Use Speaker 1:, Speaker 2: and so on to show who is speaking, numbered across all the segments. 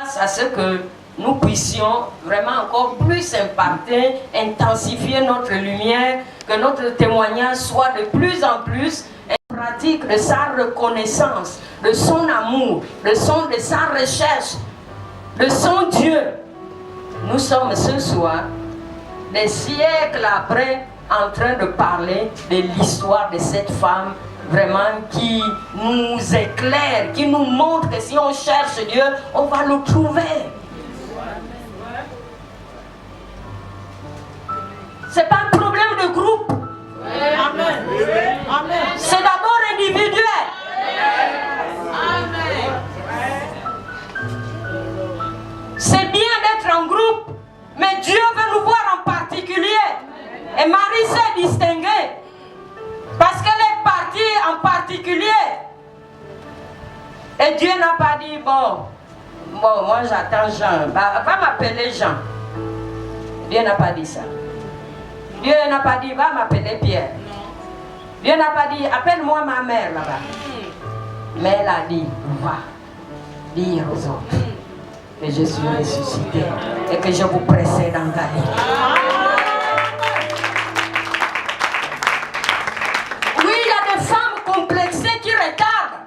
Speaker 1: grâce à ce que nous puissions vraiment encore plus impacter, intensifier notre lumière, que notre témoignage soit de plus en plus une pratique de sa reconnaissance, de son amour, de sa recherche, de son Dieu. Nous sommes ce soir, des siècles après, en train de parler de l'histoire de cette femme vraiment qui nous éclaire, qui nous montre que si on cherche Dieu, on va le trouver. C'est pas un problème de groupe. Amen. Amen. C'est d'abord individuel. Amen. C'est bien d'être en groupe, mais Dieu veut nous voir en particulier. Et Marie s'est distinguée parce qu'elle est partie en particulier. Et Dieu n'a pas dit, bon, moi j'attends Jean, va m'appeler Jean. Dieu n'a pas dit ça. Dieu n'a pas dit, va m'appeler Pierre. Dieu n'a pas dit, appelle-moi ma mère là-bas. Mais elle a dit, va dire aux autres que je suis ressuscité et que je vous précède en Galilée. Oui, il y a des femmes complexées qui retardent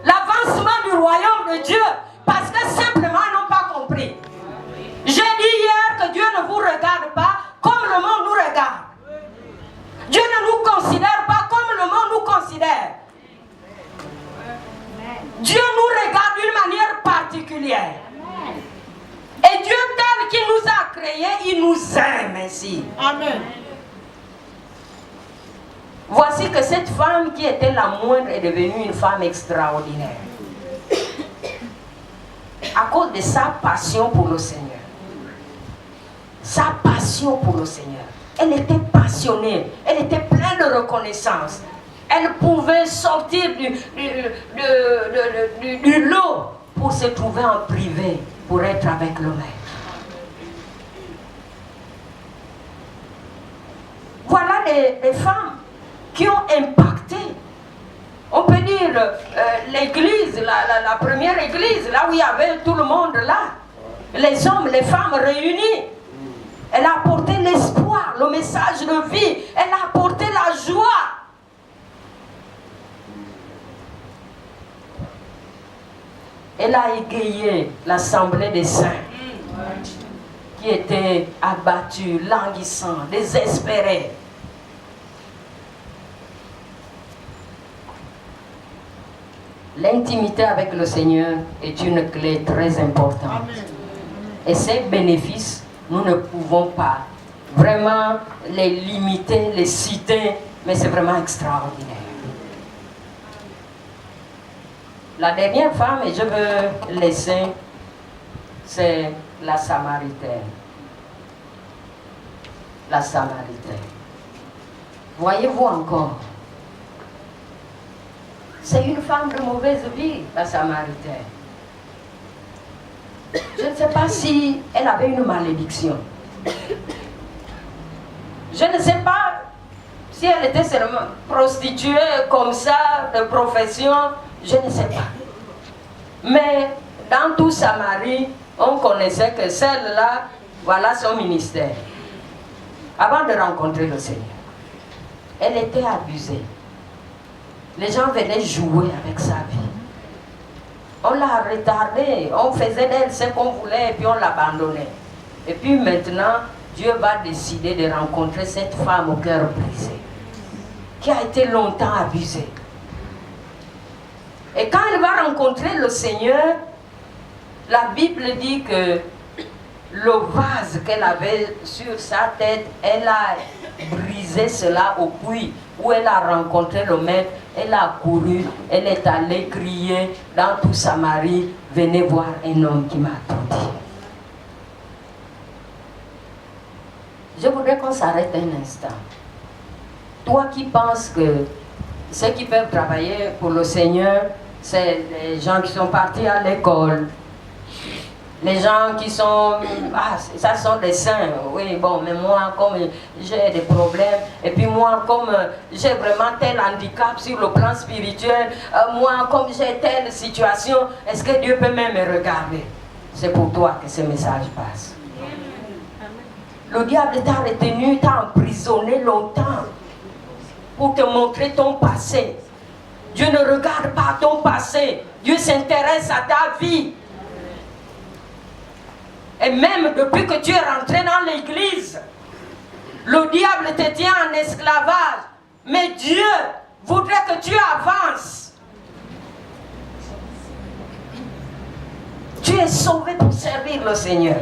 Speaker 1: l'avancement du royaume de Dieu parce que simplement elles n'ont pas compris. J'ai dit hier que Dieu ne vous regarde pas comme le monde nous regarde. Dieu ne nous considère pas comme le monde nous considère. Dieu nous regarde d'une manière particulière. Et Dieu tel qu'il nous a créés, il nous aime ainsi. Amen. Voici que cette femme qui était la moindre est devenue une femme extraordinaire. À cause de sa passion pour le Seigneur. Sa passion pour le Seigneur. Elle était passionnée. Elle était pleine de reconnaissance. Elle pouvait sortir du lot pour se trouver en privé, pour être avec le Maître. Voilà des femmes qui ont impacté. On peut dire l'église, la première église, là où il y avait tout le monde là. Les hommes, les femmes réunis. Elle a apporté l'espoir, le message de vie. Elle a apporté la joie. Elle a égayé l'assemblée des saints qui étaient abattus, languissants, désespérés. L'intimité avec le Seigneur est une clé très importante. Et ces bénéfices, nous ne pouvons pas vraiment les limiter, les citer, mais c'est vraiment extraordinaire. La dernière femme, et je veux laisser, c'est la Samaritaine. La Samaritaine. Voyez-vous encore? C'est une femme de mauvaise vie, la Samaritaine. Je ne sais pas si elle avait une malédiction. Je ne sais pas si elle était seulement prostituée comme ça, de profession, je ne sais pas. Mais dans tout Samarie, on connaissait que celle-là, voilà son ministère. Avant de rencontrer le Seigneur, elle était abusée. Les gens venaient jouer avec sa vie. On l'a retardée, on faisait d'elle ce qu'on voulait et puis on l'abandonnait. Et puis maintenant, Dieu va décider de rencontrer cette femme au cœur brisé, qui a été longtemps abusée. Et quand elle va rencontrer le Seigneur, la Bible dit que le vase qu'elle avait sur sa tête, elle a brisé cela au puits où elle a rencontré le Maître. Elle a couru, elle est allée crier dans tout Samarie, venez voir un homme qui m'a tout dit. Je voudrais qu'on s'arrête un instant. Toi qui penses que ceux qui peuvent travailler pour le Seigneur, c'est les gens qui sont partis à l'école, les gens qui sont, ça sont des saints, oui, bon, mais moi, comme j'ai des problèmes, et puis moi, comme j'ai vraiment tel handicap sur le plan spirituel, moi, comme j'ai telle situation, est-ce que Dieu peut même me regarder? c'est pour toi que ce message passe. Le diable t'a retenu, t'a emprisonné longtemps pour te montrer ton passé. Dieu ne regarde pas ton passé. Dieu s'intéresse à ta vie. Et même depuis que tu es rentré dans l'église, le diable te tient en esclavage. Mais Dieu voudrait que tu avances. Tu es sauvé pour servir le Seigneur.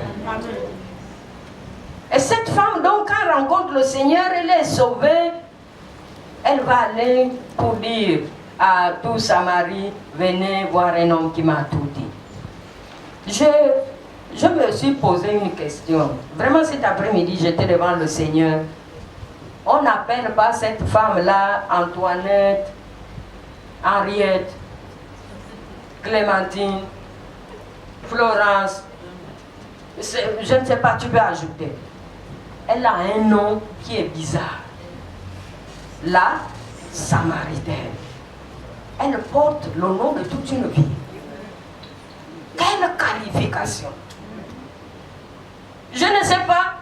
Speaker 1: Et cette femme, donc, quand elle rencontre le Seigneur, elle est sauvée. Elle va aller pour dire à tout Samarie, venez voir un homme qui m'a tout dit. Je me suis posé une question. Vraiment cet après-midi, j'étais devant le Seigneur. On n'appelle pas cette femme-là Antoinette, Henriette, Clémentine, Florence. Je ne sais pas, tu peux ajouter. Elle a un nom qui est bizarre. La Samaritaine. Elle porte le nom de toute une vie. Quelle qualification! Je ne sais pas.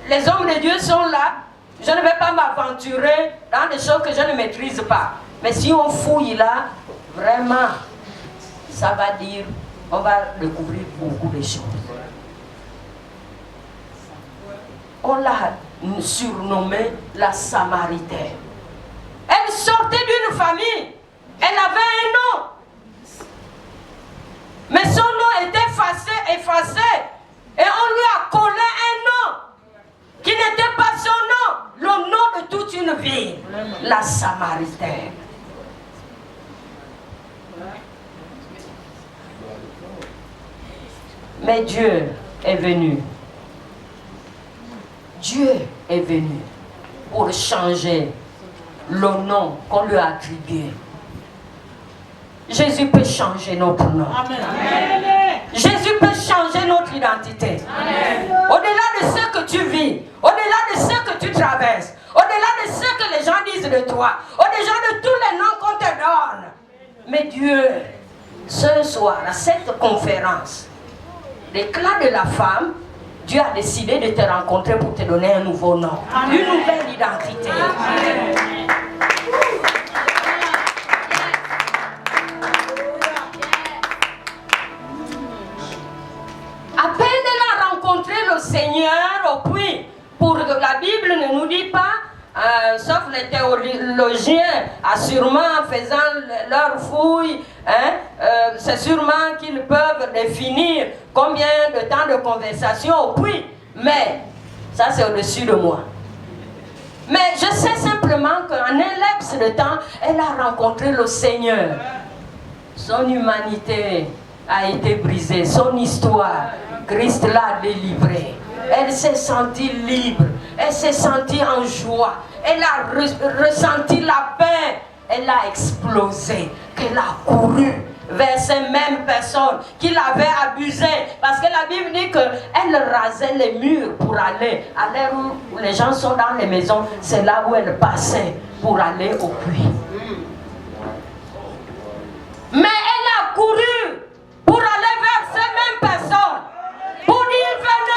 Speaker 1: Les hommes de Dieu sont là. Je ne vais pas m'aventurer dans des choses que je ne maîtrise pas. Mais si on fouille là, vraiment, ça va dire, on va découvrir beaucoup de choses. On l'a surnommée la Samaritaine. Elle sortait d'une famille. Elle avait un nom. Mais son nom était effacé. Et on lui a collé un nom qui n'était pas son nom. Le nom de toute une ville. La Samaritaine. Mais Dieu est venu. Dieu est venu pour changer le nom qu'on lui a attribué. Jésus peut changer notre nom. Amen. Jésus peut changer notre identité. Au-delà de ce que tu vis, au-delà de ce que tu traverses, au-delà de ce que les gens disent de toi, au-delà de tous les noms qu'on te donne. Mais Dieu, ce soir, à cette conférence, l'éclat de la femme, Dieu a décidé de te rencontrer pour te donner un nouveau nom, une nouvelle identité. Amen. À peine elle a rencontré le Seigneur au puits, pour que la Bible ne nous dit pas, sauf les théologiens, assurément faisant leur fouille, c'est sûrement qu'ils peuvent définir combien de temps de conversation au puits. Mais ça c'est au-dessus de moi. Mais je sais simplement qu'en un laps de temps, elle a rencontré le Seigneur. Son humanité a été brisée, son histoire, Christ l'a délivrée. Elle s'est sentie libre, elle s'est sentie en joie, elle a ressenti la paix, elle a explosé, qu'elle a couru vers ces mêmes personnes qui l'avaient abusée. Parce que la Bible dit qu'elle rasait les murs pour aller, à l'heure où les gens sont dans les maisons, c'est là où elle passait pour aller au puits. Mais elle a couru pour aller vers ces mêmes personnes, pour dire venez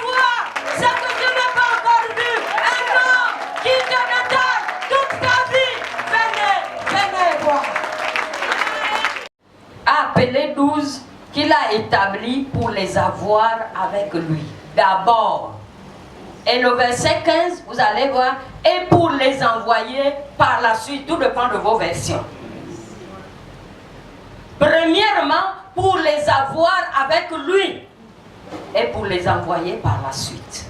Speaker 1: voir ce que tu n'as pas encore vu, un homme qui te détaille toute ta vie, venez voir. A appelé 12 qu'il a établis pour les avoir avec lui. D'abord. Et le verset 15, vous allez voir, et pour les envoyer par la suite, tout dépend de vos versions. Premièrement, pour les avoir avec lui, et pour les envoyer par la suite.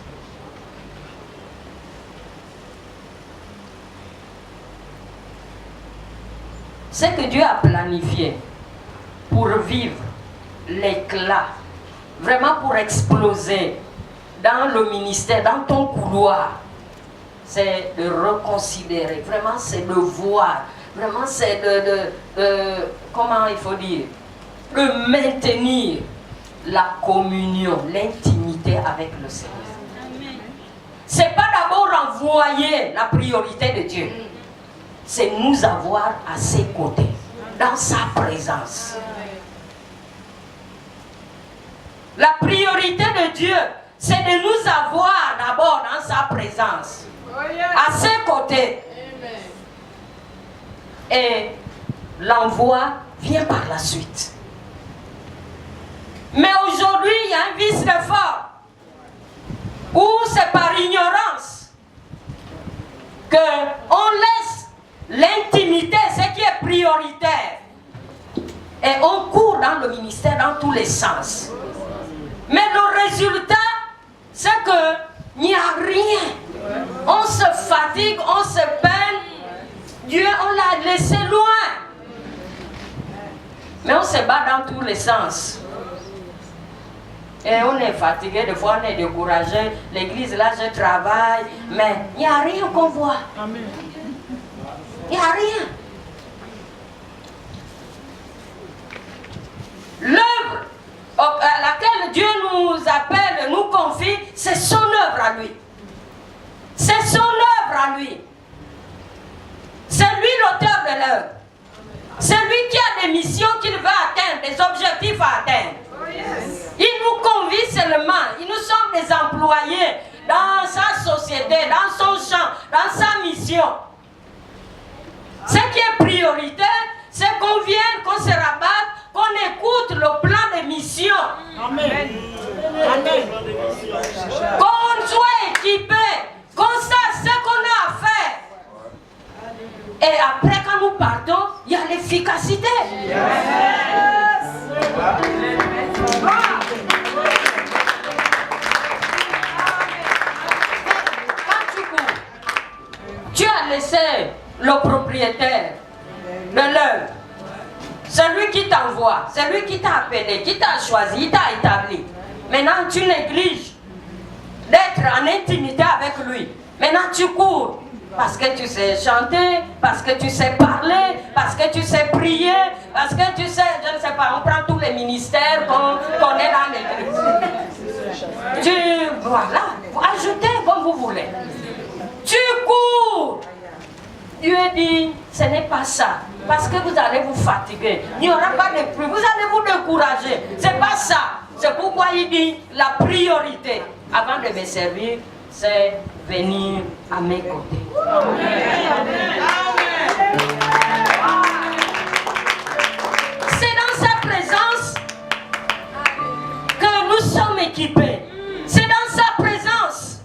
Speaker 1: Ce que Dieu a planifié pour vivre l'éclat, vraiment pour exploser dans le ministère, dans ton couloir, c'est de reconsidérer, vraiment c'est de voir, vraiment c'est comment il faut dire, de maintenir la communion, l'intimité avec le Seigneur. C'est pas d'abord envoyer la priorité de Dieu, c'est nous avoir à ses côtés. dans sa présence. La priorité de Dieu, c'est de nous avoir d'abord dans sa présence, à ses côtés. Et l'envoi vient par la suite. Mais aujourd'hui, il y a un vice de forme où c'est par ignorance qu'on laisse l'intimité, ce qui est prioritaire. Et on court dans le ministère dans tous les sens. Mais le résultat, c'est qu'il n'y a rien. On se fatigue, on se peine. Dieu, on l'a laissé loin. Mais on se bat dans tous les sens. Et on est fatigué, des fois on est découragé. L'église là, je travaille, mais il n'y a rien qu'on voit. Il n'y a rien. L'œuvre à laquelle Dieu nous appelle, nous confie, c'est son œuvre à lui. C'est son œuvre à lui. C'est lui l'auteur de l'œuvre. C'est lui qui a des missions qu'il veut atteindre, des objectifs à atteindre. Il nous convie seulement. Nous sommes des employés dans sa société, dans son champ, dans sa mission. Ce qui est prioritaire, c'est qu'on vienne, qu'on se rabatte, qu'on écoute le plan de mission. Amen. Amen. Qu'on soit équipé, qu'on sache ce qu'on a à faire. Et après, quand nous partons, il y a l'efficacité. Yes. Quand tu cours, tu as laissé le propriétaire de l'œuvre, celui qui t'envoie, celui qui t'a appelé, qui t'a choisi, qui t'a établi. Maintenant, tu négliges d'être en intimité avec lui. Maintenant, tu cours. Parce que tu sais chanter, parce que tu sais parler, parce que tu sais prier, parce que tu sais, je ne sais pas, on prend tous les ministères qu'on est dans l'église. Voilà, vous ajoutez comme vous voulez. Tu cours. Dieu dit, ce n'est pas ça. Parce que vous allez vous fatiguer. Il n'y aura pas de pluie. Vous allez vous décourager. C'est pas ça. C'est pourquoi il dit, la priorité, avant de me servir, c'est venir à mes côtés. C'est dans sa présence que nous sommes équipés. C'est dans sa présence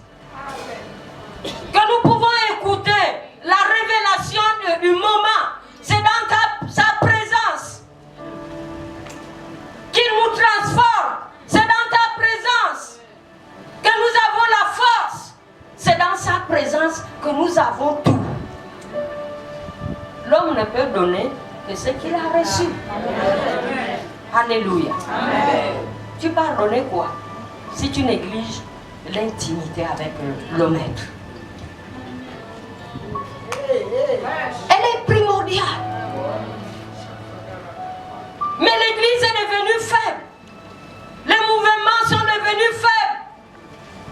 Speaker 1: que nous pouvons écouter la révélation du moment. C'est dans sa présence qu'il nous transforme. C'est dans ta présence que nous avons la force. C'est dans sa présence que nous avons tout. L'homme ne peut donner que ce qu'il a reçu. Amen. Alléluia. Amen. Tu vas donner quoi si tu négliges l'intimité avec le maître? Elle est primordiale. Mais l'église est devenue faible. Les mouvements sont devenus faibles.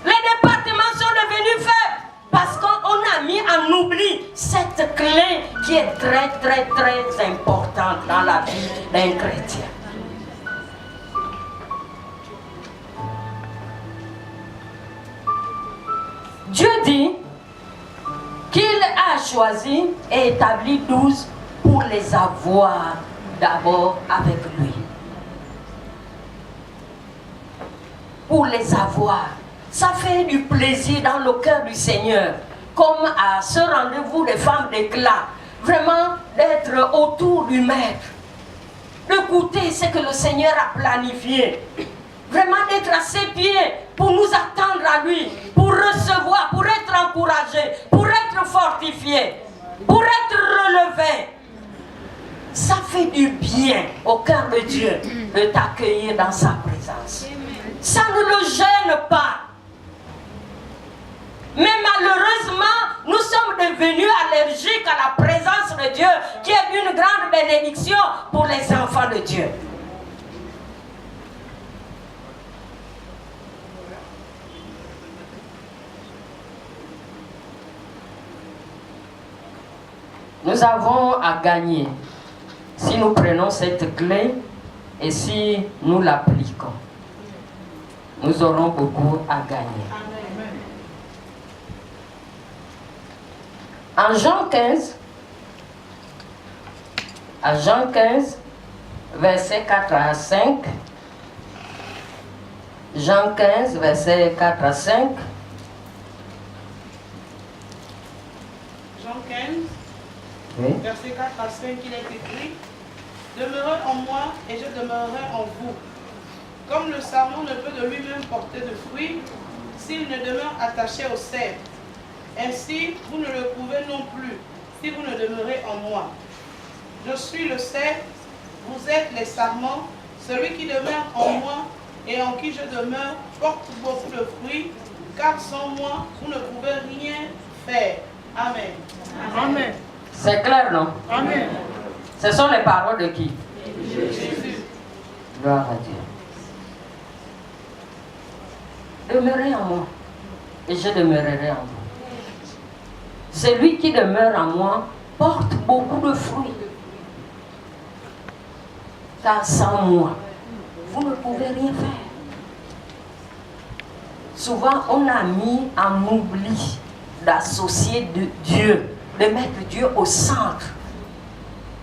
Speaker 1: Les départements sont devenus faibles parce qu'on a mis en oubli cette clé qui est très très très importante dans la vie d'un chrétien. Dieu dit qu'il a choisi et établi 12 pour les avoir d'abord avec lui. Pour les avoir. Ça fait du plaisir dans le cœur du Seigneur, comme à ce rendez-vous des femmes d'éclat, vraiment d'être autour du Maître, d'écouter ce que le Seigneur a planifié, vraiment d'être à ses pieds pour nous attendre à lui, pour recevoir, pour être encouragé, pour être fortifié, pour être relevé. Ça fait du bien au cœur de Dieu de t'accueillir dans sa présence. Ça ne le gêne pas. Mais malheureusement, nous sommes devenus allergiques à la présence de Dieu, qui est une grande bénédiction pour les enfants de Dieu. Nous avons à gagner si nous prenons cette clé et si nous l'appliquons, nous aurons beaucoup à gagner. En Jean 15, versets 4 à 5, Jean 15, versets 4 à 5.
Speaker 2: Jean 15,
Speaker 1: Oui.
Speaker 2: verset 4 à 5, il est écrit: Demeurez en moi et je demeurerai en vous. Comme le sarment ne peut de lui-même porter de fruits s'il ne demeure attaché au cep. Ainsi, vous ne le pouvez non plus si vous ne demeurez en moi. Je suis le cep, vous êtes les sarments. Celui qui demeure en moi et en qui je demeure porte beaucoup de fruits, car sans moi, vous ne pouvez rien faire. Amen.
Speaker 3: Amen.
Speaker 1: C'est clair, non?
Speaker 3: Amen.
Speaker 1: Ce sont les paroles de qui?
Speaker 2: Jésus.
Speaker 1: Gloire à Dieu. Demeurez en moi et je demeurerai en vous. Celui qui demeure en moi porte beaucoup de fruits. Car sans moi, vous ne pouvez rien faire. Souvent, on a mis en oubli d'associer Dieu, de mettre Dieu au centre.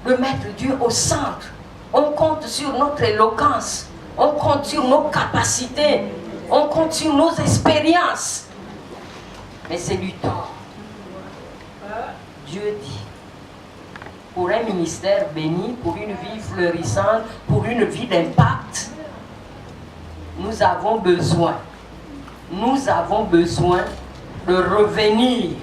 Speaker 1: De mettre Dieu au centre. On compte sur notre éloquence, on compte sur nos capacités, on compte sur nos expériences. Mais c'est du tort. Dieu dit, pour un ministère béni, pour une vie fleurissante, pour une vie d'impact, nous avons besoin de revenir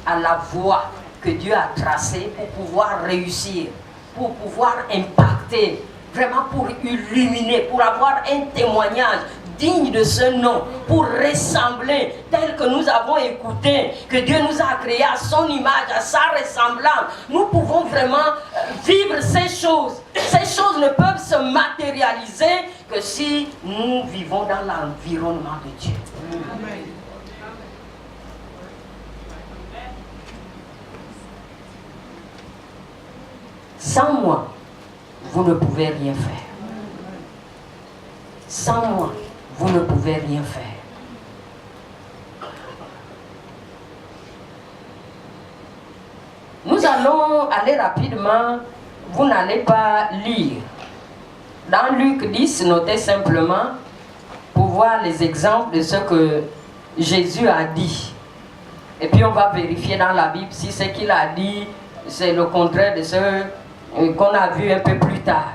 Speaker 1: à la voie que Dieu a tracée pour pouvoir réussir, pour pouvoir impacter, vraiment pour illuminer, pour avoir un témoignage digne de ce nom, pour ressembler tel que nous avons écouté, que Dieu nous a créés à son image, à sa ressemblance. Nous pouvons vraiment vivre ces choses. Ces choses ne peuvent se matérialiser que si nous vivons dans l'environnement de Dieu.
Speaker 2: Amen.
Speaker 1: Sans moi, vous ne pouvez rien faire. Sans moi, vous ne pouvez rien faire. Nous allons aller rapidement, vous n'allez pas lire. Dans Luc 10, notez simplement pour voir les exemples de ce que Jésus a dit. Et puis on va vérifier dans la Bible si ce qu'il a dit, c'est le contraire de ce qu'on a vu un peu plus tard.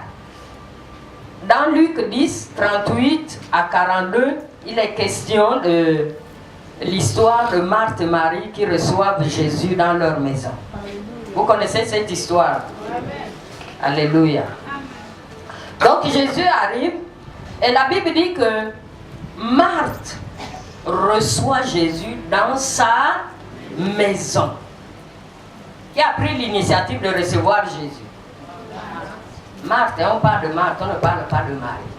Speaker 1: Dans Luc 10, 38 à 42, il est question de l'histoire de Marthe et Marie qui reçoivent Jésus dans leur maison. Vous connaissez cette histoire? Alléluia. Donc Jésus arrive et la Bible dit que Marthe reçoit Jésus dans sa maison. Qui a pris l'initiative de recevoir Jésus? Marthe, on parle de Marthe, on ne parle pas de Marie.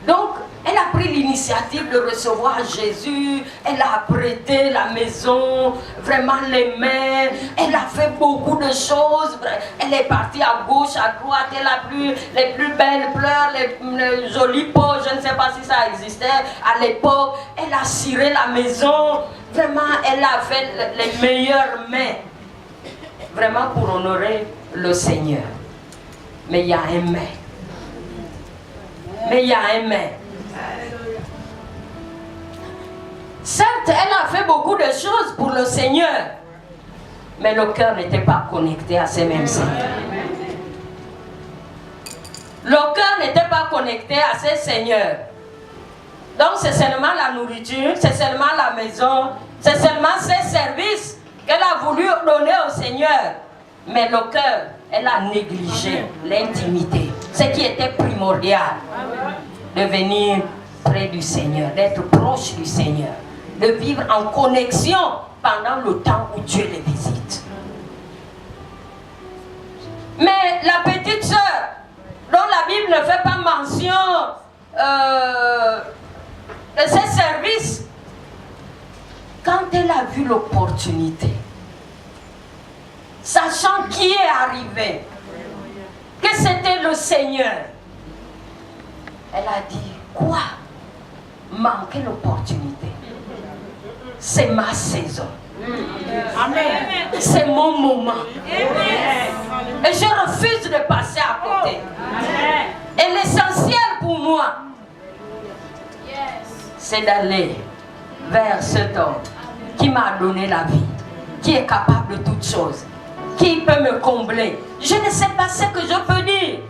Speaker 1: Donc, elle a pris l'initiative de recevoir Jésus, elle a apprêté la maison, vraiment les mains, elle a fait beaucoup de choses, elle est partie à gauche, à droite, elle a pris les plus belles fleurs, les jolies pots, je ne sais pas si ça existait à l'époque, elle a ciré la maison, vraiment elle a fait les meilleures mains, vraiment pour honorer le Seigneur. Mais il y a un mais. Mais il y a un mais. Certes, elle a fait beaucoup de choses pour le Seigneur, mais le cœur n'était pas connecté à ces mêmes Seigneurs. Le cœur n'était pas connecté à ces Seigneurs. Donc c'est seulement la nourriture, c'est seulement la maison, c'est seulement ces services qu'elle a voulu donner au Seigneur. Mais le cœur, elle a négligé l'intimité, ce qui était primordial, de venir près du Seigneur, d'être proche du Seigneur, de vivre en connexion pendant le temps où Dieu les visite. Mais la petite sœur, dont la Bible ne fait pas mention de ses services, quand elle a vu l'opportunité, sachant qui est arrivé, que c'était le Seigneur. Elle a dit, quoi? Manquer l'opportunité. C'est ma saison. Amen. C'est mon moment. Amen. Et je refuse de passer à côté. Amen. Et l'essentiel pour moi, c'est d'aller vers cet homme qui m'a donné la vie, qui est capable de toutes choses, qui peut me combler. Je ne sais pas ce que je peux dire.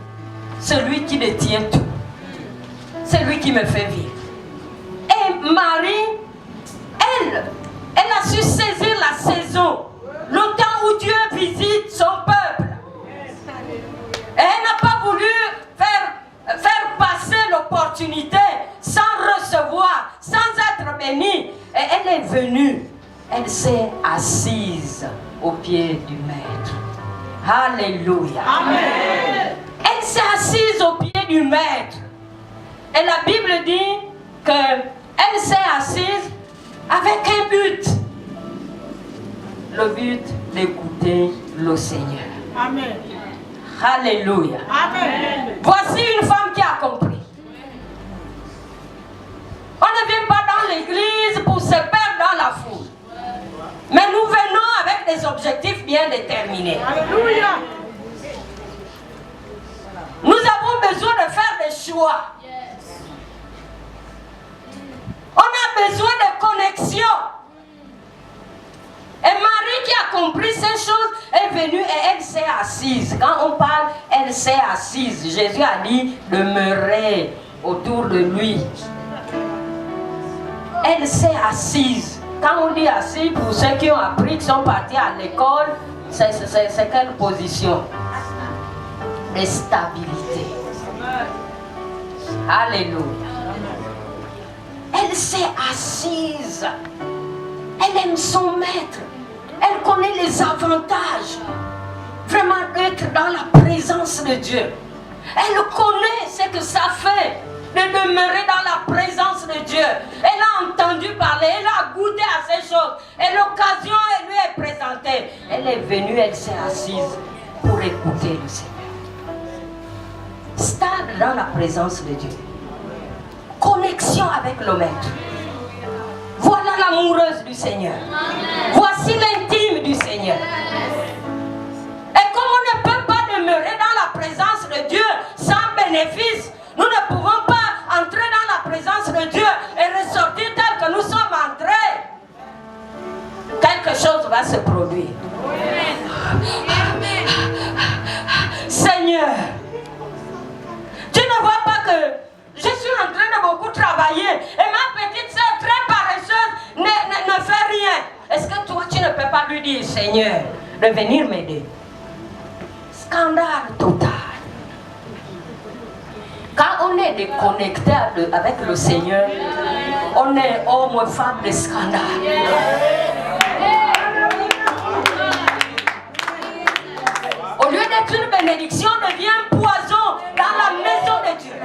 Speaker 1: Celui qui détient tout. Celui qui me fait vivre. Et Marie, elle a su saisir la saison, le temps où Dieu visite son peuple. Et elle n'a pas voulu faire passer l'opportunité sans recevoir, sans être bénie. Et elle est venue, elle s'est assise au pied du Maître. Alléluia. Amen. Elle s'est assise au pied du Maître. Et la Bible dit qu'elle s'est assise avec un but. Le but d'écouter le Seigneur. Amen. Alléluia. Amen. Voici une femme qui a compris. On ne vient pas dans l'église pour se perdre dans la foule. Mais nous venons avec des objectifs bien déterminés. Alléluia. Nous avons besoin de faire des choix. On a besoin de connexion. Et Marie qui a compris ces choses est venue et elle s'est assise. Quand on parle, elle s'est assise. Jésus a dit demeurer autour de lui. Elle s'est assise. Quand on dit assise, pour ceux qui ont appris, qui sont partis à l'école, c'est quelle position? De stabilité. Alléluia. Elle s'est assise. Elle aime son maître. Elle connaît les avantages. Vraiment d'être dans la présence de Dieu. Elle connaît ce que ça fait de demeurer dans la présence de Dieu. Elle a entendu parler, elle a goûté à ces choses. Et l'occasion elle lui est présentée. Elle est venue, elle s'est assise pour écouter le Seigneur. Stable dans la présence de Dieu. Connexion avec le Maître. Voilà l'amoureuse du Seigneur. Voici l'intime du Seigneur. Et comme on ne peut pas demeurer dans la présence de Dieu sans bénéfice, nous ne pouvons pas entrer dans la présence de Dieu et ressortir tel que nous sommes entrés. Quelque chose va se produire. Seigneur, tu ne vois pas que je suis en train de beaucoup travailler et ma petite sœur très paresseuse ne fait rien. Est-ce que toi tu ne peux pas lui dire, Seigneur, de venir m'aider? Scandale total. Quand on est déconnecté avec le Seigneur, on est homme ou femme de scandale. Au lieu d'être une bénédiction, on devient un poison dans la maison de Dieu.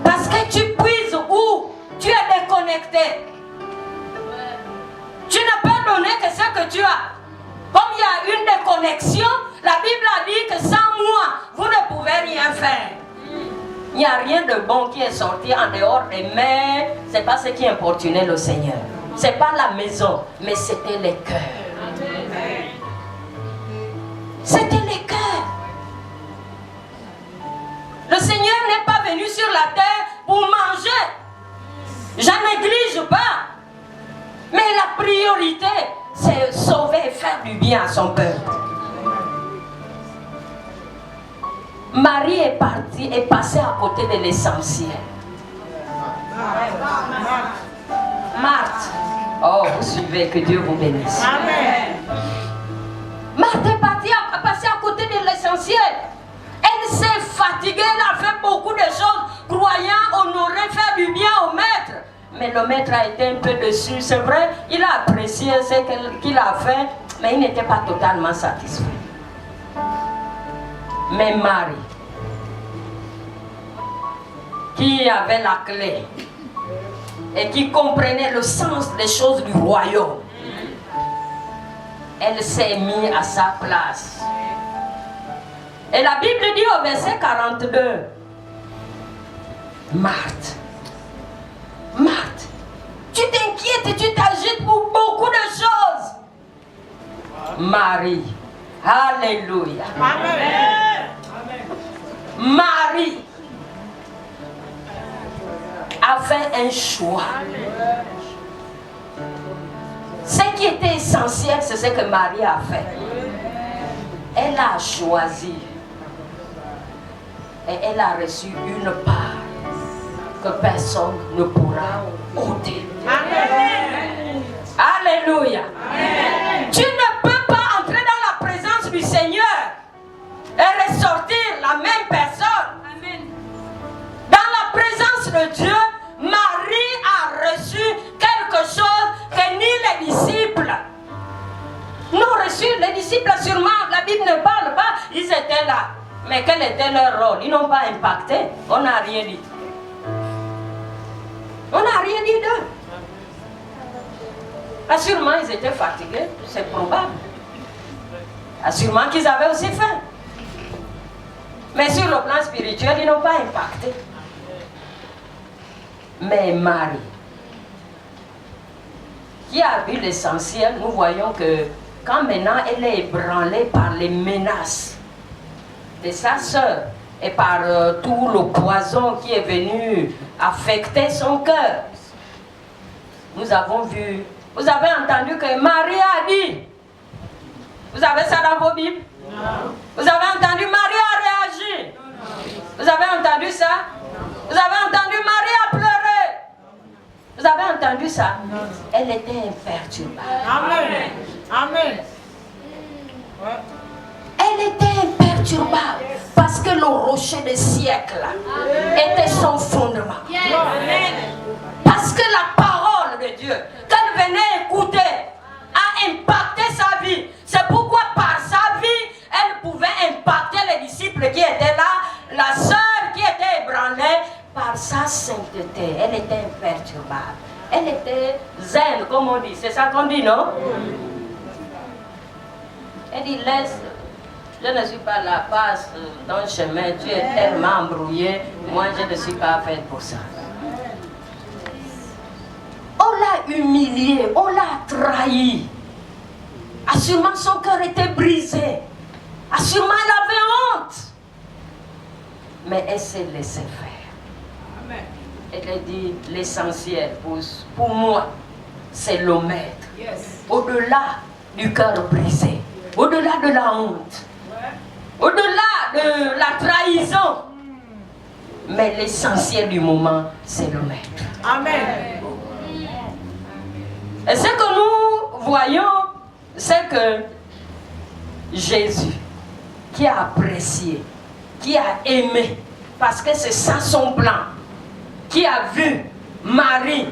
Speaker 1: Parce que tu puises où tu es déconnecté. Tu ne peux donner que ce que tu as. Comme il y a une déconnexion, la Bible a dit que sans moi, vous ne pouvez rien faire. Il n'y a rien de bon qui est sorti en dehors des mains. Ce n'est pas ce qui importunait le Seigneur. Ce n'est pas la maison, mais c'était les cœurs. C'était les cœurs. Le Seigneur n'est pas venu sur la terre pour manger. J'en néglige pas. Mais la priorité, c'est sauver et faire du bien à son peuple. Marie est passée à côté de l'essentiel. Marthe. Oh, vous suivez, que Dieu vous bénisse. Amen. Marthe est passée à côté de l'essentiel. Elle s'est fatiguée, elle a fait beaucoup de choses, croyant honorer, faire du bien au maître. Mais le maître a été un peu dessus, c'est vrai, il a apprécié ce qu'il a fait, mais il n'était pas totalement satisfait. Mais Marie, qui avait la clé et qui comprenait le sens des choses du royaume, elle s'est mise à sa place. Et la Bible dit au verset 42, Marthe, Marthe, tu t'inquiètes et tu t'agites pour beaucoup de choses. Marie, alléluia.
Speaker 2: Amen.
Speaker 1: Marie a fait un choix. Ce qui était essentiel, c'est ce que Marie a fait. Elle a choisi. Et elle a reçu une part que personne ne pourra ôter.
Speaker 2: Amen.
Speaker 1: Alléluia. Amen. Tu ne peux pas entrer dans la présence du Seigneur et ressortir la même personne. Amen. Dans la présence de Dieu, Marie a reçu quelque chose que ni les disciples n'ont reçu. Les disciples, sûrement, la Bible ne parle pas, ils étaient là. Mais quel était leur rôle? Ils n'ont pas impacté. On n'a rien dit. On n'a rien dit d'eux. Assurément, ils étaient fatigués, c'est probable. Assurément qu'ils avaient aussi faim. Mais sur le plan spirituel, ils n'ont pas impacté. Mais Marie, qui a vu l'essentiel, nous voyons que quand maintenant elle est ébranlée par les menaces de sa sœur et par tout le poison qui est venu affecter son cœur, nous avons vu, vous avez entendu que Marie a dit, vous avez ça dans vos Bibles? Non. Vous avez entendu Marie a réagi? Non. Vous avez entendu ça? Non. Vous avez entendu Marie a pleuré? Vous avez entendu ça? Non. Elle était imperturbable.
Speaker 2: Amen. Amen.
Speaker 1: Elle était imperturbable parce que le rocher des siècles était son fondement. Amen. Parce que la parole de Dieu qu'elle venait écouter a impacté sa vie. C'est pourquoi par sa vie, elle pouvait impacter les disciples qui étaient là, la sœur qui était ébranlée par sa sainteté. Elle était imperturbable. Elle était zen, comme on dit. C'est ça qu'on dit, non? Elle dit, laisse, je ne suis pas là, passe dans le chemin, tu es tellement embrouillé, moi je ne suis pas faite pour ça. On l'a humilié, on l'a trahi. Assurément son cœur était brisé. Assurément elle avait honte. Mais elle s'est laissée faire. Amen. Elle a dit l'essentiel pour moi, c'est le maître. Yes. Au-delà du cœur brisé, au-delà de la honte, au-delà de la trahison. Mais l'essentiel du moment, c'est le maître. Amen. Et ce que nous voyons, c'est que Jésus, qui a apprécié, qui a aimé, parce que c'est ça son plan, qui a vu Marie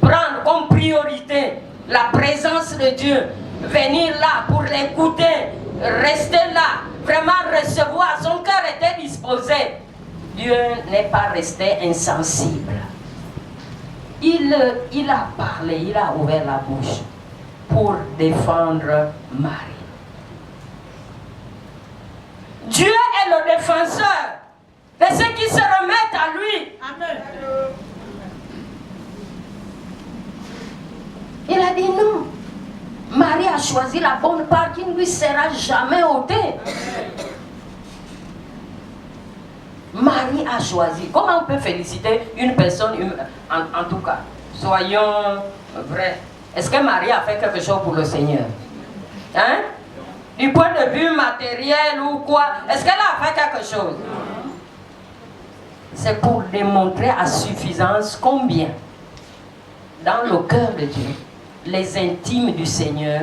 Speaker 1: prendre comme priorité la présence de Dieu, venir là pour l'écouter, rester là, vraiment recevoir, son cœur était disposé. Dieu n'est pas resté insensible. Il a parlé, il a ouvert la bouche pour défendre Marie. Dieu est le défenseur de ceux qui se remettent à lui. Amen. Il a dit non. Marie a choisi la bonne part qui ne lui sera jamais ôtée. Marie a choisi. Comment on peut féliciter une personne, en tout cas, soyons vrais. Est-ce que Marie a fait quelque chose pour le Seigneur? Hein? Du point de vue matériel ou quoi? Est-ce qu'elle a fait quelque chose? C'est pour démontrer à suffisance combien, dans le cœur de Dieu, les intimes du Seigneur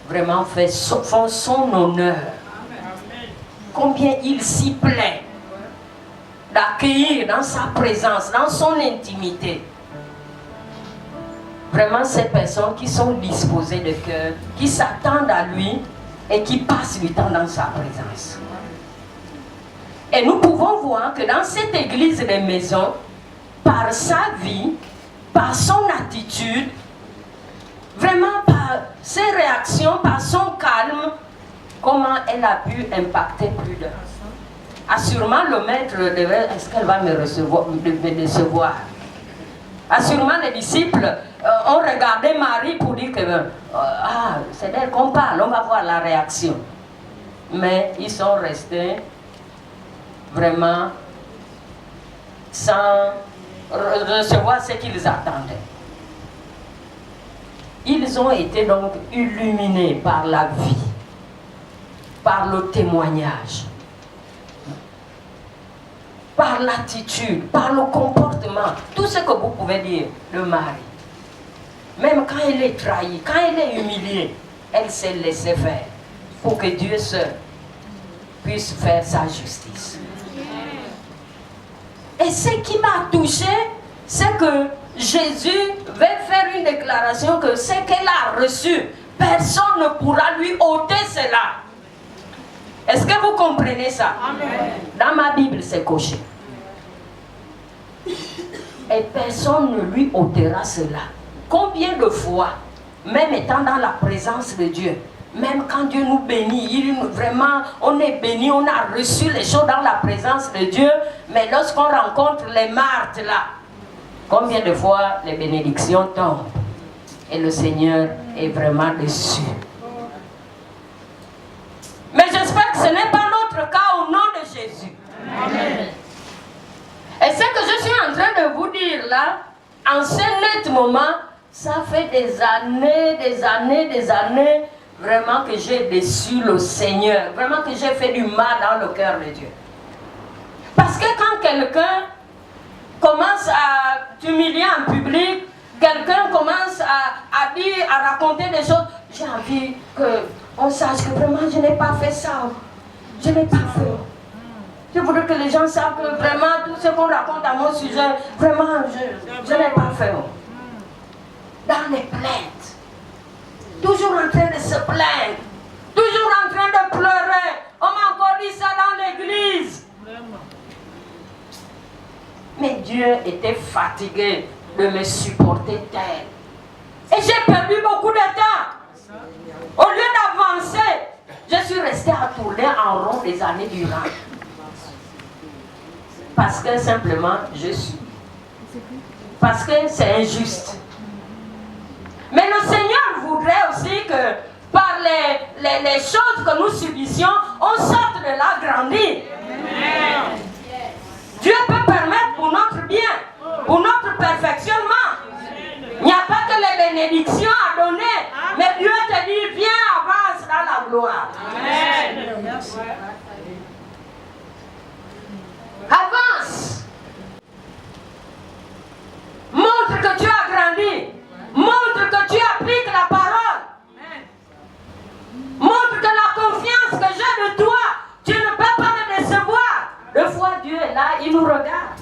Speaker 1: vraiment font son honneur. Combien il s'y plaît d'accueillir dans sa présence, dans son intimité, vraiment ces personnes qui sont disposées de cœur, qui s'attendent à lui et qui passent du temps dans sa présence. Et nous pouvons voir que dans cette église des maisons, par sa vie, par son attitude, vraiment par ses réactions, réaction, par son calme, comment elle a pu impacter plus d'un. Assurément, le maître devait, est-ce qu'elle va me décevoir? Assurément, les disciples ont regardé Marie pour dire que c'est d'elle qu'on parle, on va voir la réaction. Mais ils sont restés vraiment sans recevoir ce qu'ils attendaient. Ils ont été donc illuminés par la vie, par le témoignage, par l'attitude, par le comportement, tout ce que vous pouvez dire de Marie. Même quand elle est trahie, quand elle est humiliée, elle s'est laissée faire pour que Dieu seul puisse faire sa justice. Et ce qui m'a touché, c'est que Jésus va faire une déclaration que ce qu'elle a reçu, personne ne pourra lui ôter cela. Est-ce que vous comprenez ça? Amen. Dans ma Bible, c'est coché. Et personne ne lui ôtera cela. Combien de fois, même étant dans la présence de Dieu, même quand Dieu nous bénit, vraiment, on est béni, on a reçu les choses dans la présence de Dieu, mais lorsqu'on rencontre les martes là, combien de fois les bénédictions tombent et le Seigneur est vraiment déçu. Mais j'espère que ce n'est pas notre cas au nom de Jésus. Amen. Et ce que je suis en train de vous dire là, en ce net moment, ça fait des années, vraiment que j'ai déçu le Seigneur, vraiment que j'ai fait du mal dans le cœur de Dieu. Parce que quand quelqu'un commence à t'humilier en public, quelqu'un commence à dire, à raconter des choses, j'ai envie qu'on sache que vraiment je n'ai pas fait ça. Je n'ai pas fait. Je voudrais que les gens sachent que vraiment tout ce qu'on raconte à mon sujet, vraiment je n'ai pas fait. Dans les plaintes, toujours en train de se plaindre, toujours en train de pleurer. On m'a encore dit ça dans l'église. Mais Dieu était fatigué de me supporter tel. Et j'ai perdu beaucoup de temps. Au lieu d'avancer, je suis restée à tourner en rond des années durant. Parce que simplement, je suis. Parce que c'est injuste. Mais le Seigneur voudrait aussi que par les choses que nous subissions, on sorte de là grandi. Dieu peut permettre pour notre bien, pour notre perfectionnement. Il n'y a pas que les bénédictions à donner, mais Dieu te dit, viens, avance dans la gloire. Amen. Avance. Montre que tu as grandi. Montre que tu appliques la parole. Montre que la confiance que j'ai de toi, tu ne peux pas me décevoir. Deux fois Dieu est là, il nous regarde.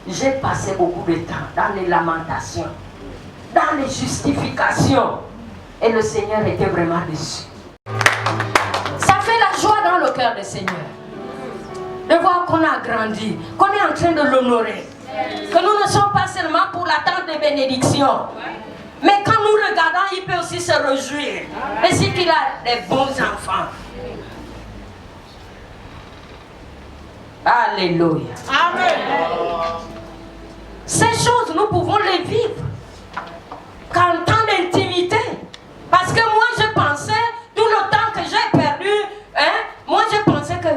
Speaker 1: J'ai passé beaucoup de temps dans les lamentations, dans les justifications. Et le Seigneur était vraiment déçu. Ça fait la joie dans le cœur du Seigneur. De voir qu'on a grandi, qu'on est en train de l'honorer. Que nous ne sommes pas seulement pour l'attente des bénédictions. Mais quand nous regardons, il peut aussi se réjouir. Et si qu'il a des bons enfants. Alléluia. Amen. Ces choses, nous pouvons les vivre qu'en temps d'intimité. Parce que moi, je pensais, tout le temps que j'ai perdu, moi, je pensais que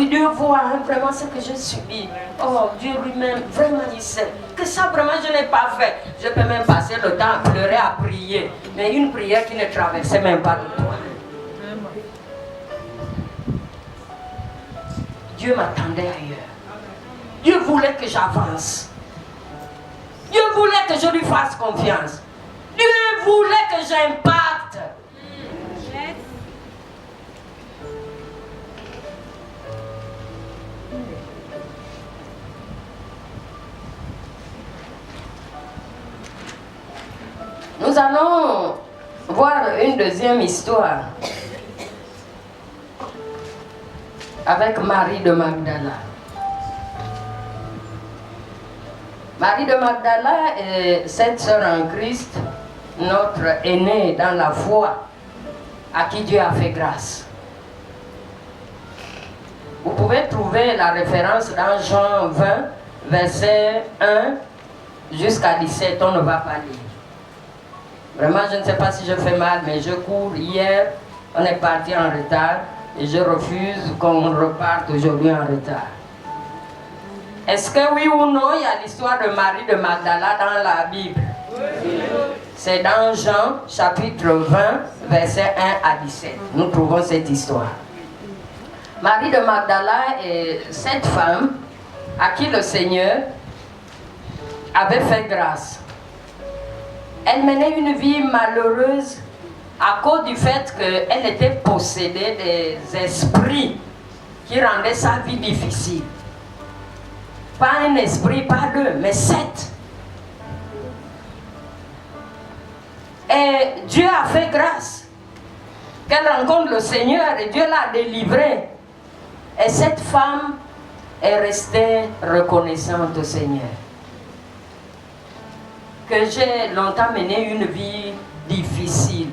Speaker 1: Dieu voit vraiment ce que je subis. Oh, Dieu lui-même, vraiment, il sait que ça, vraiment, je n'ai pas fait. Je peux même passer le temps à pleurer, à prier. Mais une prière qui ne traversait même pas de toi. Dieu m'attendait ailleurs. Dieu voulait que j'avance. Dieu voulait que je lui fasse confiance. Dieu voulait que j'impacte. Nous allons voir une deuxième histoire avec Marie de Magdala. Marie de Magdala est cette sœur en Christ, notre aînée dans la foi, à qui Dieu a fait grâce. Vous pouvez trouver la référence dans Jean 20, verset 1 jusqu'à 17, on ne va pas lire. Vraiment, je ne sais pas si je fais mal, mais je cours. Hier, on est parti en retard et je refuse qu'on reparte aujourd'hui en retard. Est-ce que oui ou non, il y a l'histoire de Marie de Magdala dans la Bible? Oui. C'est dans Jean, chapitre 20, verset 1 à 17. Nous trouvons cette histoire. Marie de Magdala est cette femme à qui le Seigneur avait fait grâce. Elle menait une vie malheureuse à cause du fait qu'elle était possédée des esprits qui rendaient sa vie difficile. Pas un esprit, pas deux, mais 7. Et Dieu a fait grâce qu'elle rencontre le Seigneur et Dieu l'a délivrée. Et cette femme est restée reconnaissante au Seigneur. Que j'ai longtemps mené une vie difficile.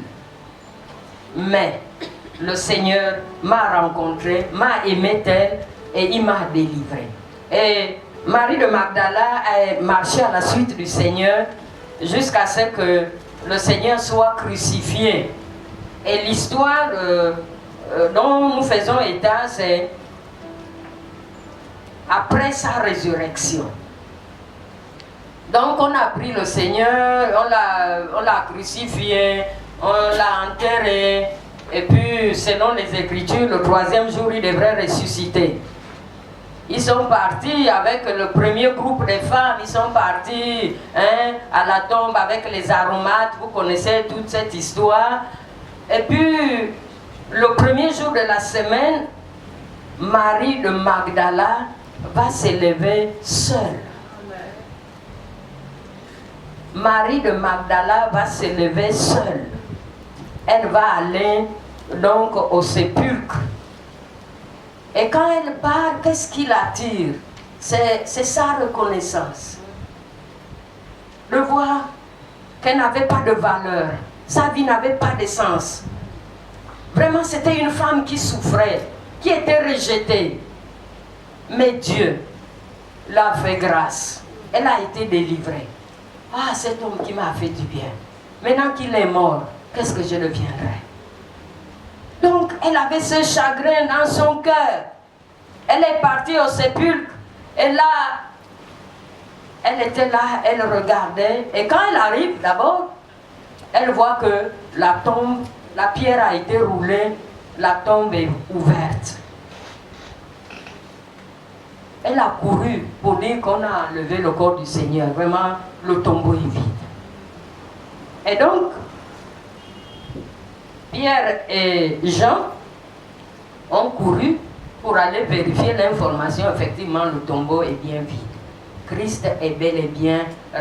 Speaker 1: Mais le Seigneur m'a rencontré, m'a aimé tel et il m'a délivré. Et Marie de Magdala a marché à la suite du Seigneur jusqu'à ce que le Seigneur soit crucifié. Et l'histoire dont nous faisons état, c'est après sa résurrection. Donc on a pris le Seigneur, on l'a crucifié, on l'a enterré, et puis selon les Écritures, le 3e jour, il devrait ressusciter. Ils sont partis avec le premier groupe de femmes, ils sont partis à la tombe avec les aromates, vous connaissez toute cette histoire. Et puis, le premier jour de la semaine, Marie de Magdala va s'élever seule. Marie de Magdala va s'élever seule. Elle va aller donc au sépulcre. Et quand elle part, qu'est-ce qui l'attire? C'est sa reconnaissance. De voir qu'elle n'avait pas de valeur. Sa vie n'avait pas de sens. Vraiment, c'était une femme qui souffrait, qui était rejetée. Mais Dieu l'a fait grâce. Elle a été délivrée. Ah, cet homme qui m'a fait du bien. Maintenant qu'il est mort, qu'est-ce que je deviendrai? Donc, elle avait ce chagrin dans son cœur. Elle est partie au sépulcre. Et là, elle était là, elle regardait. Et quand elle arrive, d'abord, elle voit que la tombe, la pierre a été roulée, la tombe est ouverte. Elle a couru pour dire qu'on a enlevé le corps du Seigneur. Vraiment, le tombeau est vide. Et donc, Pierre et Jean ont couru pour aller vérifier l'information. Effectivement, le tombeau est bien vide. Christ est bel et bien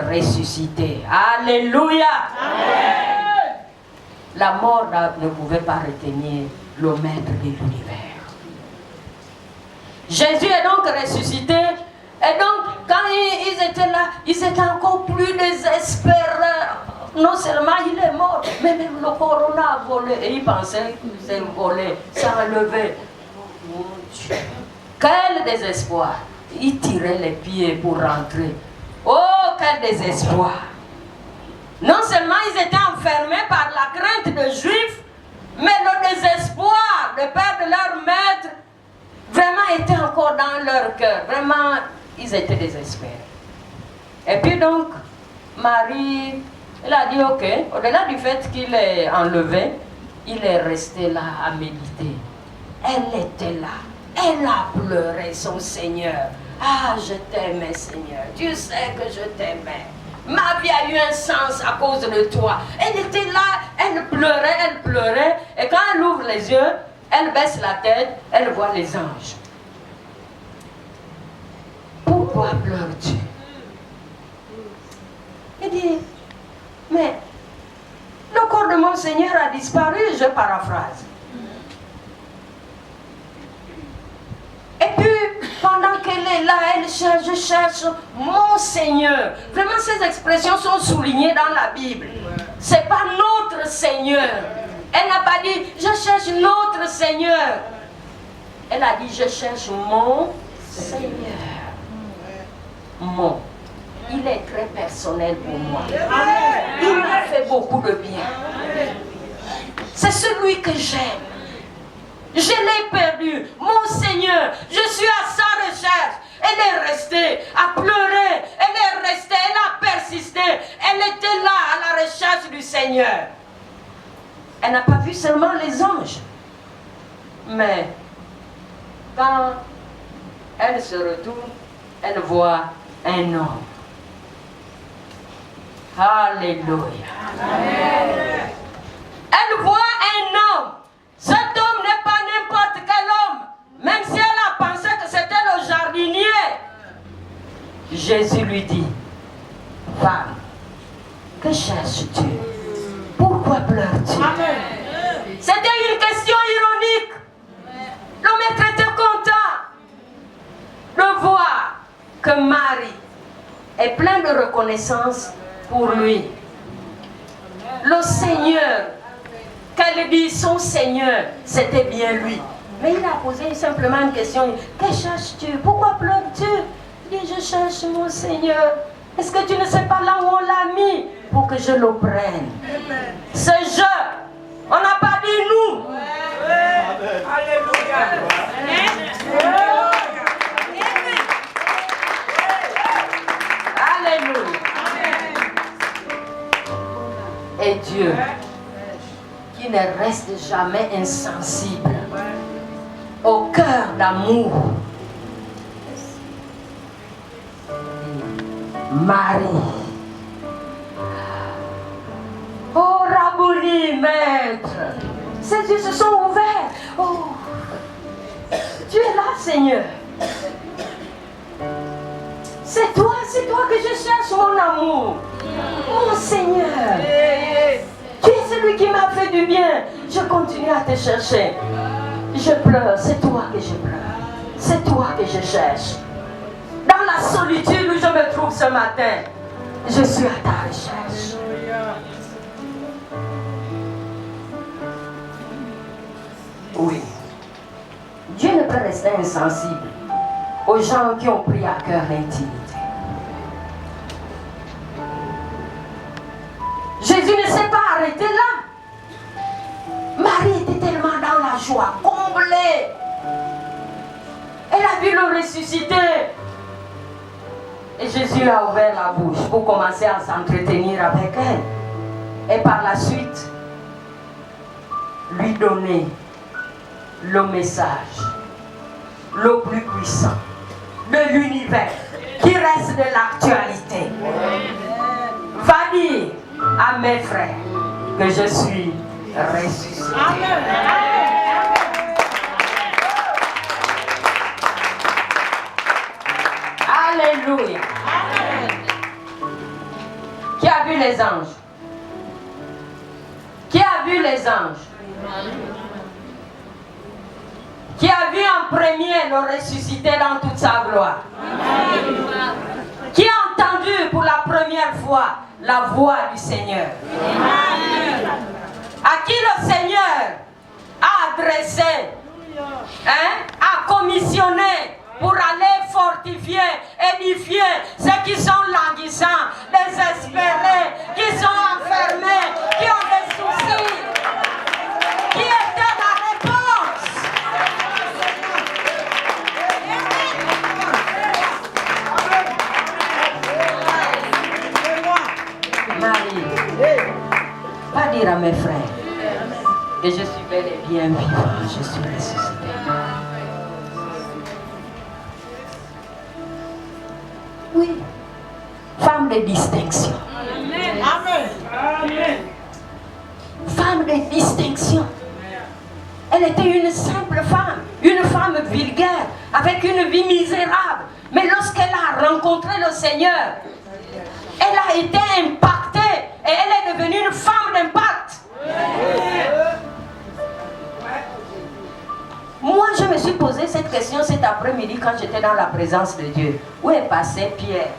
Speaker 1: ressuscité. Alléluia! Amen. La mort ne pouvait pas retenir le maître de l'univers. Jésus est donc ressuscité. Et donc, quand ils étaient là, ils étaient encore plus désespérés. Non seulement il est mort, mais même le corona a volé. Et ils pensaient que c'est volé, ça a enlevé. Mon Dieu. Quel désespoir. Ils tiraient les pieds pour rentrer. Oh, quel désespoir. Non seulement ils étaient enfermés par la crainte de Juifs, mais le désespoir de perdre leur maître vraiment était encore dans leur cœur. Vraiment, ils étaient désespérés. Et puis donc, Marie, elle a dit, ok, au-delà du fait qu'il est enlevé, il est resté là à méditer. Elle était là. Elle a pleuré son Seigneur. Ah, je t'aimais, Seigneur. Tu sais que je t'aimais. Ma vie a eu un sens à cause de toi. Elle était là, elle pleurait. Et quand elle ouvre les yeux, elle baisse la tête, elle voit les anges. Pourquoi pleures-tu? Elle dit, mais le corps de mon Seigneur a disparu, je paraphrase. Et puis, pendant qu'elle elle est là, elle cherche, je cherche mon Seigneur. Vraiment, ces expressions sont soulignées dans la Bible. C'est pas notre Seigneur. Elle n'a pas dit, je cherche notre Seigneur. Elle a dit, je cherche mon Seigneur. Mon. Il est très personnel pour moi. Il m'a fait beaucoup de bien. C'est celui que j'aime. Je l'ai perdu. Mon Seigneur, je suis à sa recherche. Elle est restée à pleurer. Elle est restée, elle a persisté. Elle était là à la recherche du Seigneur. Elle n'a pas vu seulement les anges. Mais quand elle se retourne, elle voit un homme. Alléluia. Amen. Elle voit un homme. Cet homme n'est pas n'importe quel homme. Même si elle a pensé que c'était le jardinier. Jésus lui dit, femme, que cherches-tu? Pourquoi pleures-tu? C'était une question ironique. L'homme est très content de voir que Marie est plein de reconnaissance pour lui. Le Seigneur, qu'elle dit son Seigneur, c'était bien lui. Mais il a posé simplement une question. Que cherches-tu? Pourquoi pleures-tu? Il dit, je cherche mon Seigneur. Est-ce que tu ne sais pas là où on l'a mis pour que je le prenne? Ce je, on n'a pas dit nous. Alléluia. Alléluia. Et Dieu, qui ne reste jamais insensible au cœur d'amour. Marie. Oh, Rabouni, maître. Ses yeux se sont ouverts. Oh, tu es là, Seigneur. C'est toi que je cherche, mon amour. Mon Seigneur. Tu es celui qui m'a fait du bien. Je continue à te chercher. Je pleure, c'est toi que je pleure. C'est toi que je cherche. Dans la solitude où je me trouve ce matin, je suis à ta recherche. Oui. Dieu ne peut rester insensible aux gens qui ont pris à cœur l'intimité. Jésus ne s'est pas arrêté là. Marie était tellement dans la joie, comblée. Elle a vu le ressusciter. Et Jésus a ouvert la bouche pour commencer à s'entretenir avec elle. Et par la suite, lui donner le message le plus puissant de l'univers qui reste de l'actualité. Va dire à mes frères que je suis ressuscité. Alléluia. Qui a vu les anges? Qui a vu les anges? Qui a vu en premier le ressuscité dans toute sa gloire? Qui a entendu pour la première fois la voix du Seigneur? À qui le Seigneur a adressé, a commissionné pour aller fortifier, édifier ceux qui sont languissants, désespérés, qui sont enfermés, qui ont des soucis. Qui était la réponse? Marie, pas dire à mes frères que je suis bel et bien vivant, je suis ressuscité. Oui, femme de distinction.
Speaker 2: Amen. Amen.
Speaker 1: Femme de distinction. Elle était une simple femme vulgaire, avec une vie misérable. Mais lorsqu'elle a rencontré le Seigneur, elle a été impactée et elle est devenue une femme d'impact. Moi, je me suis posé posé cette question cet après-midi quand j'étais dans la présence de Dieu. Où est passé Pierre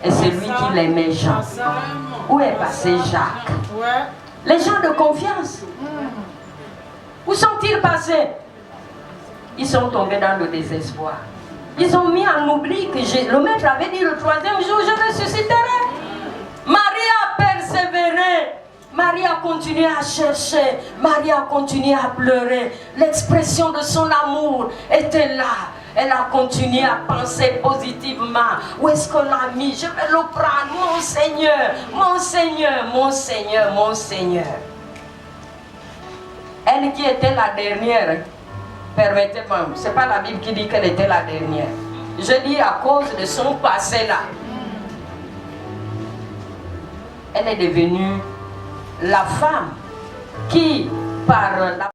Speaker 1: et celui qui l'aimait Jean? Où est passé Jacques? Les gens de confiance. Où sont-ils passés? Ils sont tombés dans le désespoir. Ils ont mis en oubli que le maître avait dit le 3e jour, je ressusciterai. Marie a persévéré. Marie a continué à chercher. Marie a continué à pleurer. L'expression de son amour était là. Elle a continué à penser positivement. Où est-ce qu'on l'a mis? Je vais le prendre. Mon Seigneur, mon Seigneur, mon Seigneur, mon Seigneur. Elle qui était la dernière, permettez-moi, ce n'est pas la Bible qui dit qu'elle était la dernière. Je dis à cause de son passé là. Elle est devenue la femme qui, par la